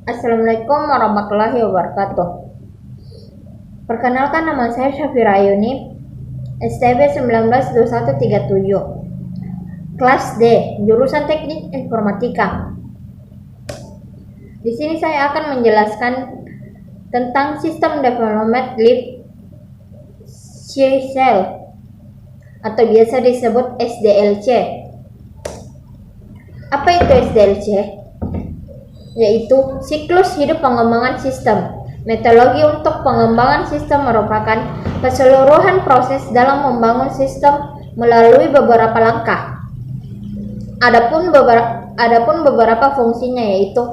Assalamualaikum warahmatullahi wabarakatuh. Perkenalkan, nama saya Syafira Ayuni, STB 192137, kelas D, jurusan Teknik Informatika. Di sini saya akan menjelaskan tentang System Development Life Cycle atau biasa disebut SDLC. Apa itu SDLC? Yaitu siklus hidup pengembangan sistem. Metodologi untuk pengembangan sistem merupakan keseluruhan proses dalam membangun sistem melalui beberapa langkah. Adapun beberapa fungsinya yaitu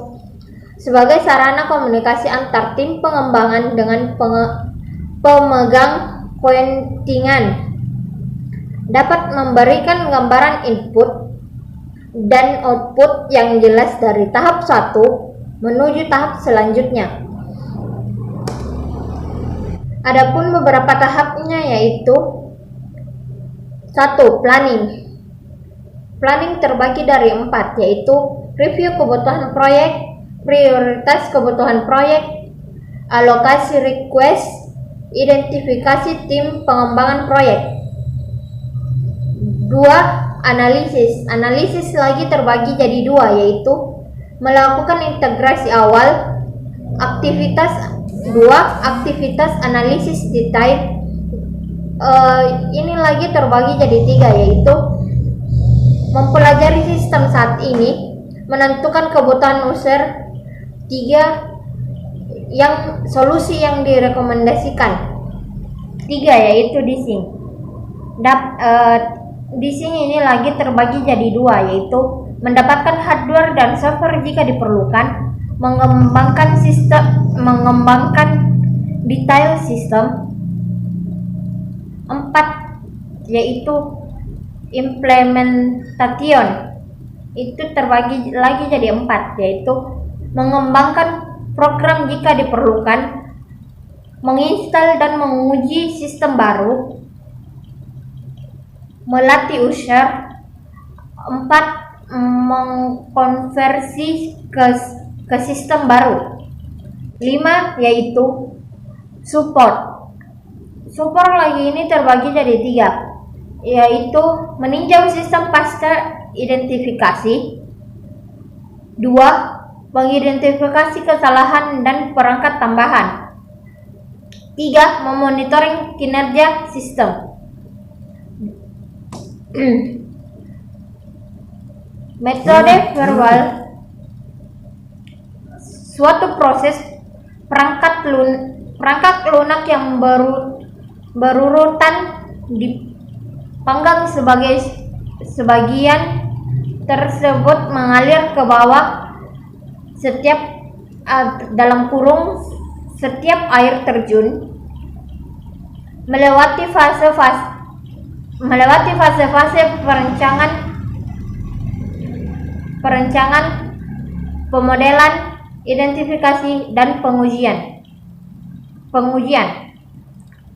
sebagai sarana komunikasi antar tim pengembangan dengan pemegang kepentingan, dapat memberikan gambaran input dan output yang jelas dari tahap 1 menuju tahap selanjutnya. Adapun beberapa tahapnya yaitu 1. Planning. Planning terbagi dari 4, yaitu review kebutuhan proyek, prioritas kebutuhan proyek, alokasi request, identifikasi tim pengembangan proyek. 2. Analisis lagi terbagi jadi 2, yaitu melakukan integrasi awal, aktivitas analisis detail. Ini lagi terbagi jadi 3, yaitu mempelajari sistem saat ini, menentukan kebutuhan user. 3. Yang solusi yang direkomendasikan. 3, yaitu design. Design ini lagi terbagi jadi 2, yaitu mendapatkan hardware dan software jika diperlukan, mengembangkan detail sistem. 4, yaitu implementation. Itu terbagi lagi jadi 4, yaitu mengembangkan program jika diperlukan, menginstal dan menguji sistem baru, melatih user. 4. Mengkonversi ke sistem baru. 5, yaitu support. Support lagi ini terbagi jadi 3, yaitu meninjau sistem pasca identifikasi. 2. Mengidentifikasi kesalahan dan perangkat tambahan. 3. Memonitoring kinerja sistem. Metode verbal. Suatu proses perangkat lunak yang berurutan dipanggang sebagian tersebut mengalir ke bawah setiap air terjun, melewati fase-fase perencanaan, pemodelan, identifikasi, dan pengujian.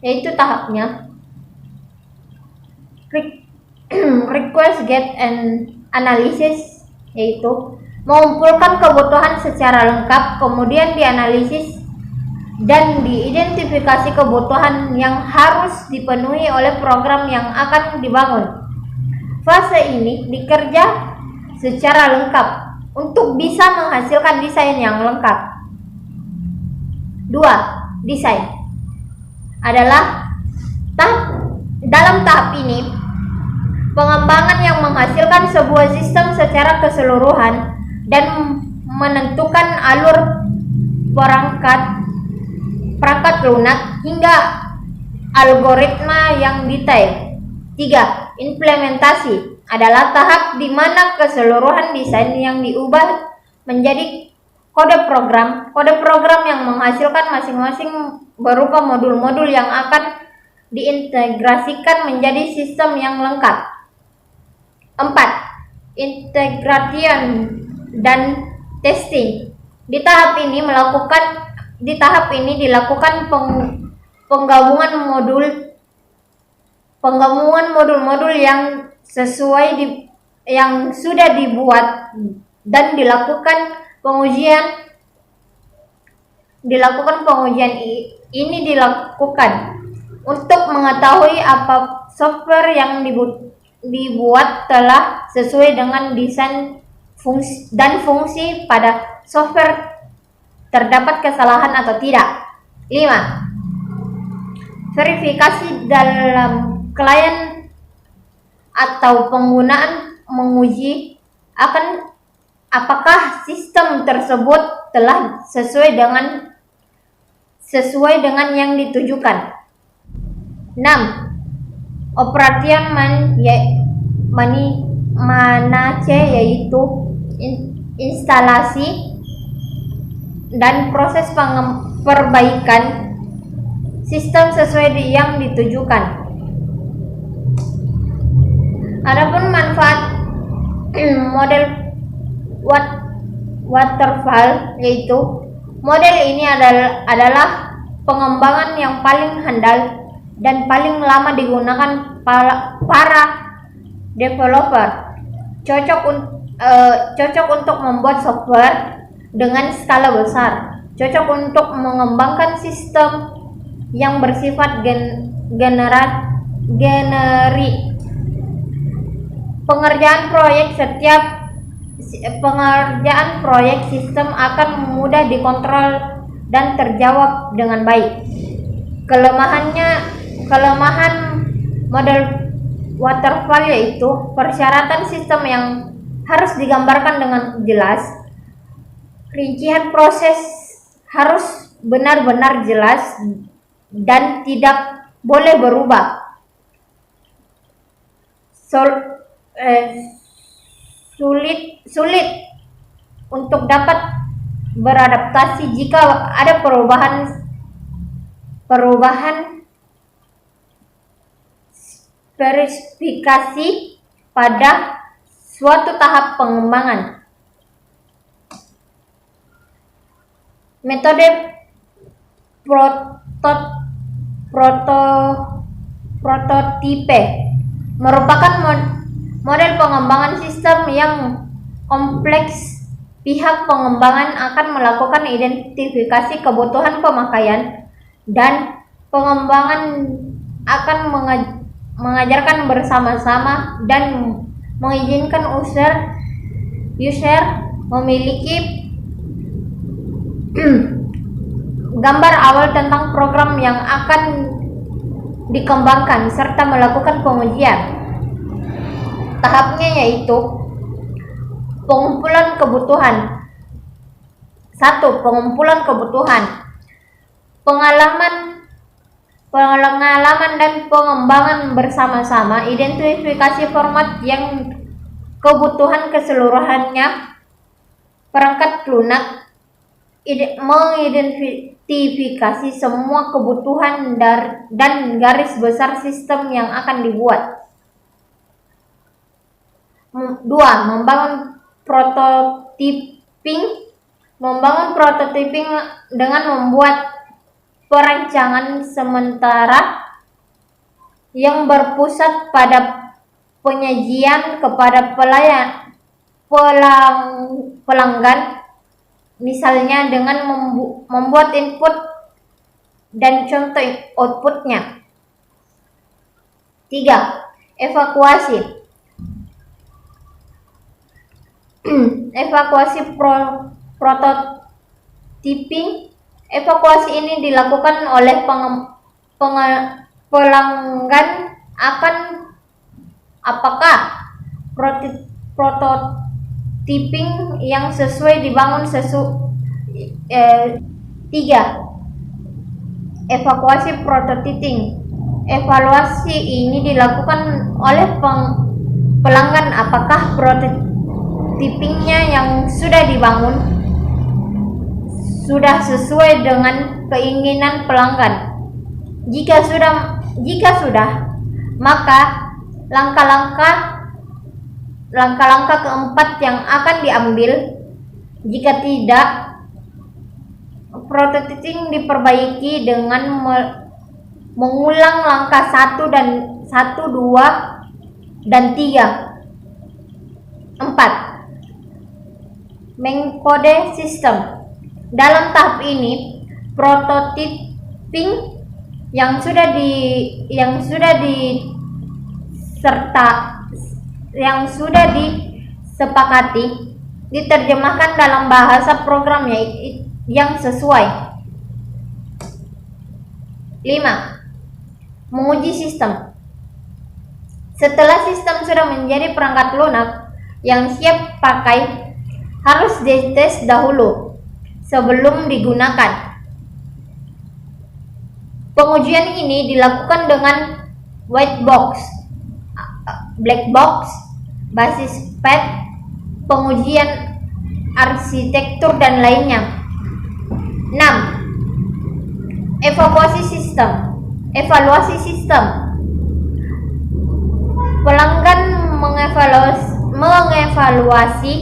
Yaitu tahapnya request, get, and analysis, yaitu mengumpulkan kebutuhan secara lengkap, kemudian dianalisis dan diidentifikasi kebutuhan yang harus dipenuhi oleh program yang akan dibangun. Fase ini dikerja secara lengkap untuk bisa menghasilkan desain yang lengkap. 2. Desain adalah dalam tahap ini pengembangan yang menghasilkan sebuah sistem secara keseluruhan dan menentukan alur perangkat lunak hingga algoritma yang detail. 3. Implementasi adalah tahap di mana keseluruhan desain yang diubah menjadi kode program yang menghasilkan masing-masing berupa modul-modul yang akan diintegrasikan menjadi sistem yang lengkap. 4. Integration dan testing. Di tahap ini dilakukan penggabungan modul-modul yang sudah dibuat dan dilakukan pengujian dilakukan pengujian ini dilakukan untuk mengetahui apa software yang dibuat telah sesuai dengan desain dan fungsi pada software, terdapat kesalahan atau tidak. 5. Verifikasi dalam klien atau penggunaan menguji akan apakah sistem tersebut telah sesuai dengan yang ditujukan. 6. Operation manace, yaitu instalasi dan proses perbaikan sistem sesuai yang ditujukan. Adapun manfaat model waterfall, yaitu model ini adalah pengembangan yang paling handal dan paling lama digunakan para developer, cocok untuk membuat software dengan skala besar, cocok untuk mengembangkan sistem yang bersifat generik. Pengerjaan proyek sistem akan mudah dikontrol dan terjawab dengan baik. Kelemahan model waterfall yaitu persyaratan sistem yang harus digambarkan dengan jelas. Rincian proses harus benar-benar jelas dan tidak boleh berubah. Sulit untuk dapat beradaptasi jika ada perubahan spesifikasi pada suatu tahap pengembangan. Metode prototipe merupakan model pengembangan sistem yang kompleks. Pihak pengembangan akan melakukan identifikasi kebutuhan pemakaian, dan pengembangan akan mengajarkan bersama-sama dan mengizinkan user memiliki gambar awal tentang program yang akan dikembangkan serta melakukan pengujian. Tahapnya yaitu pengumpulan kebutuhan. 1. Pengumpulan kebutuhan. Pengalaman dan pengembangan bersama-sama. Identifikasi format yang kebutuhan keseluruhannya. Perangkat lunak mengidentifikasi semua kebutuhan dan garis besar sistem yang akan dibuat. 2. Membangun prototyping dengan membuat perancangan sementara yang berpusat pada penyajian kepada pelanggan, misalnya dengan membuat input dan contoh outputnya. 3. Evakuasi prototyping. Evakuasi ini dilakukan oleh pelanggan apakah prototyping yang sesuai dibangun 3. Evakuasi prototyping. Evaluasi ini dilakukan oleh pelanggan apakah prototypingnya yang sudah dibangun sudah sesuai dengan keinginan pelanggan. Jika sudah, maka langkah-langkah keempat yang akan diambil. Jika tidak, prototyping diperbaiki dengan mengulang langkah 1, 2, dan 3. 4. Mengkode sistem. Dalam tahap ini, prototyping yang sudah disepakati diterjemahkan dalam bahasa program yang sesuai. 5. Menguji sistem. Setelah sistem sudah menjadi perangkat lunak yang siap pakai, harus dites dahulu sebelum digunakan. Pengujian ini dilakukan dengan white box, black box, basis pad, pengujian arsitektur, dan lainnya. 6. Evaluasi sistem. Pelanggan mengevaluasi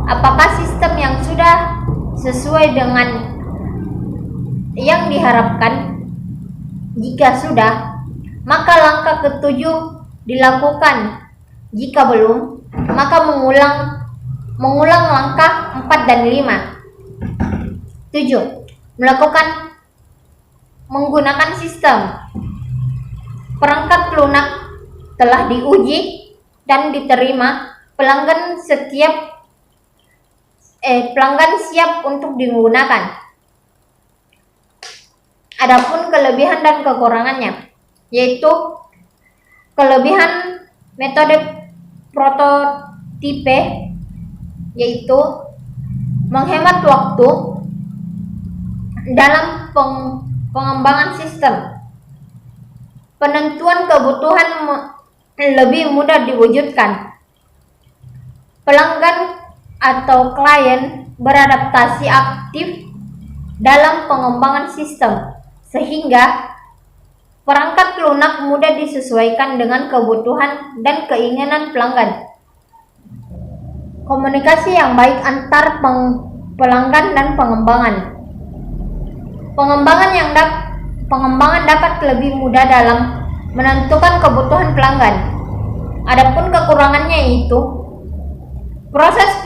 apakah sistem yang sudah sesuai dengan yang diharapkan. Jika sudah, maka langkah ketujuh dilakukan. Jika belum, maka mengulang langkah 4 dan 5. 7. Menggunakan sistem. Perangkat lunak telah diuji dan diterima, pelanggan siap untuk digunakan. Adapun kelebihan dan kekurangannya, yaitu kelebihan metode prototipe, yaitu menghemat waktu dalam pengembangan sistem, penentuan kebutuhan lebih mudah diwujudkan, pelanggan atau klien beradaptasi aktif dalam pengembangan sistem, sehingga perangkat lunak mudah disesuaikan dengan kebutuhan dan keinginan pelanggan. Komunikasi yang baik antar pelanggan dan pengembangan. Pengembangan dapat lebih mudah dalam menentukan kebutuhan pelanggan. Adapun kekurangannya yaitu proses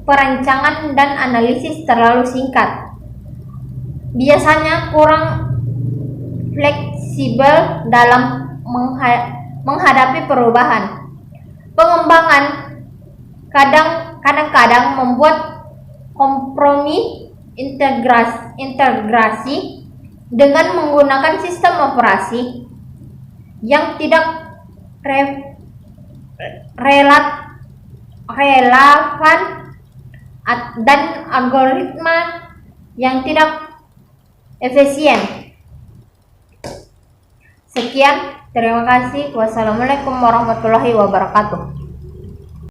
perancangan dan analisis terlalu singkat. Biasanya kurang fleksibel dalam menghadapi perubahan. Pengembangan kadang-kadang membuat kompromi integrasi dengan menggunakan sistem operasi yang tidak relevan dan algoritma yang tidak efisien. Sekian, terima kasih. Wassalamualaikum warahmatullahi wabarakatuh.